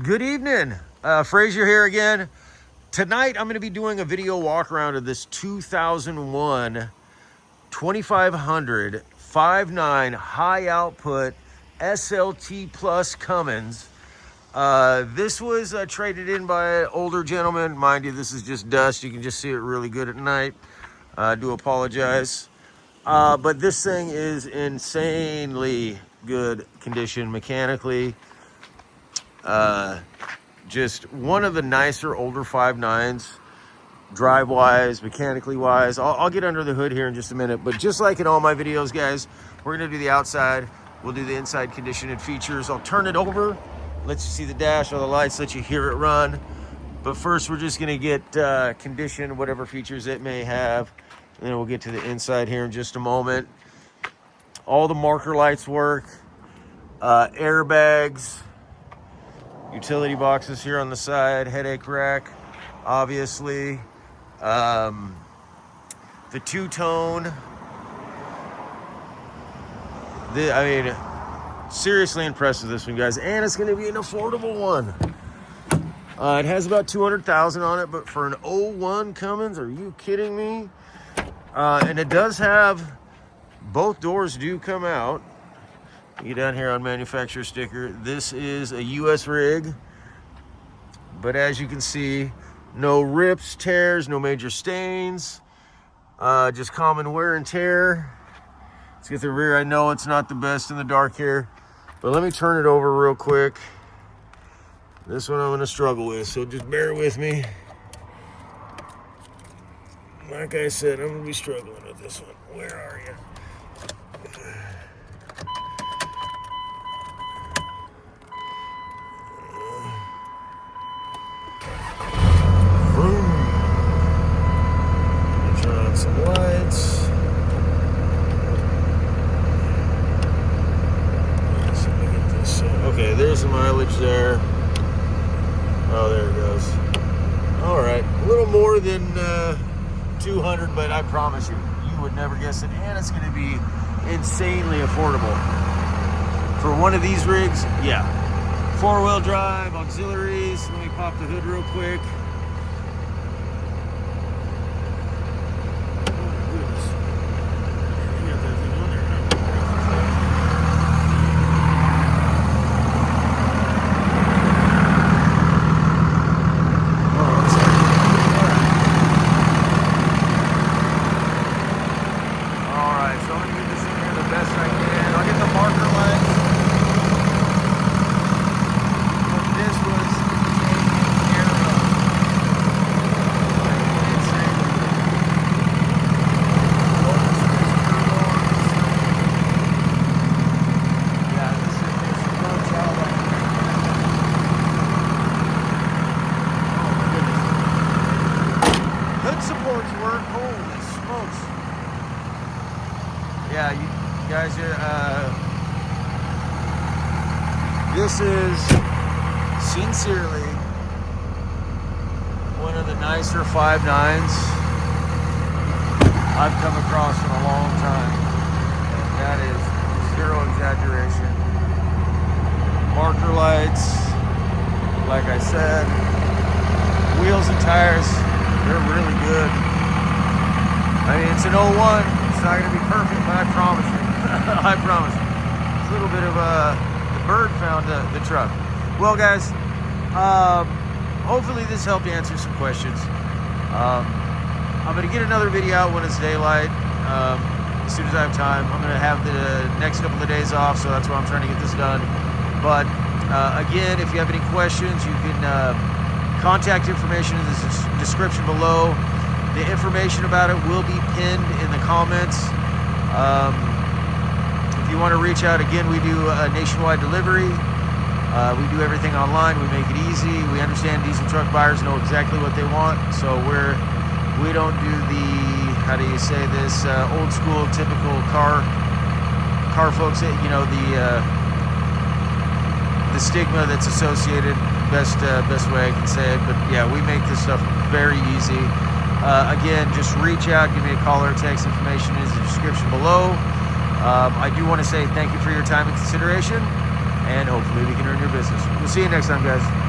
Good evening, Frazier here again. Tonight I'm going to be doing a video walk around of this 2001 2500 5.9 high output SLT plus Cummins. This was traded in by an older gentleman. Mind you, this is just dust. You can just see it really good at night. I do apologize. But this thing is insanely good condition mechanically. Just one of the nicer older 5.9s, drive wise, mechanically wise. I'll get under the hood here in just a minute, but just like in all my videos, guys, we're gonna do the outside, we'll do the inside condition and features. I'll turn it over, let you see the dash, all the lights, let you hear it run. But first we're just gonna get condition, whatever features it may have, and then we'll get to the inside here in just a moment. All the marker lights work, airbags, utility boxes here on the side, headache rack, obviously. The two-tone. Seriously impressed with this one, guys. And it's going to be an affordable one. It has about 200,000 on it, but for an 01 Cummins, are you kidding me? And it does have, both doors do come out. Get down here on manufacturer sticker. This is a US rig, but as you can see, no rips, tears, no major stains, just common wear and tear. Let's get the rear. I know it's not the best in the dark here, but let me turn it over real quick. This one I'm going to struggle with, so just bear with me. Like I said, I'm going to be struggling with this one. Where are you? Some lights. Let's see if I get this. Okay, there's the mileage there. Oh, there it goes. All right, a little more than 200, but I promise you, you would never guess it. And it's going to be insanely affordable for one of these rigs. Yeah, 4-wheel drive, auxiliaries. Let me pop the hood real quick. Yeah, you guys, this is sincerely one of the nicer 5.9s I've come across in a long time. That is zero exaggeration. Marker lights, like I said, wheels and tires, they're really good. I mean, it's an 01. It's not going to be perfect, but I promise you. I promise you. It's a little bit of the bird found the truck. Well, guys, hopefully this helped answer some questions. I'm going to get another video out when it's daylight. As soon as I have time. I'm going to have the next couple of days off, so that's why I'm trying to get this done. But again, if you have any questions, you can contact information in the description below. The information about it will be pinned in the comments. If you want to reach out, again, we do a nationwide delivery. We do everything online. We make it easy. We understand diesel truck buyers know exactly what they want, so we don't do the, how do you say this, old school typical car folks. You know, the stigma that's associated. Best way I can say it. But yeah, we make this stuff very easy. Again, just reach out, give me a call or text. Information is in the description below. I do want to say thank you for your time and consideration, and hopefully we can earn your business. We'll see you next time, guys.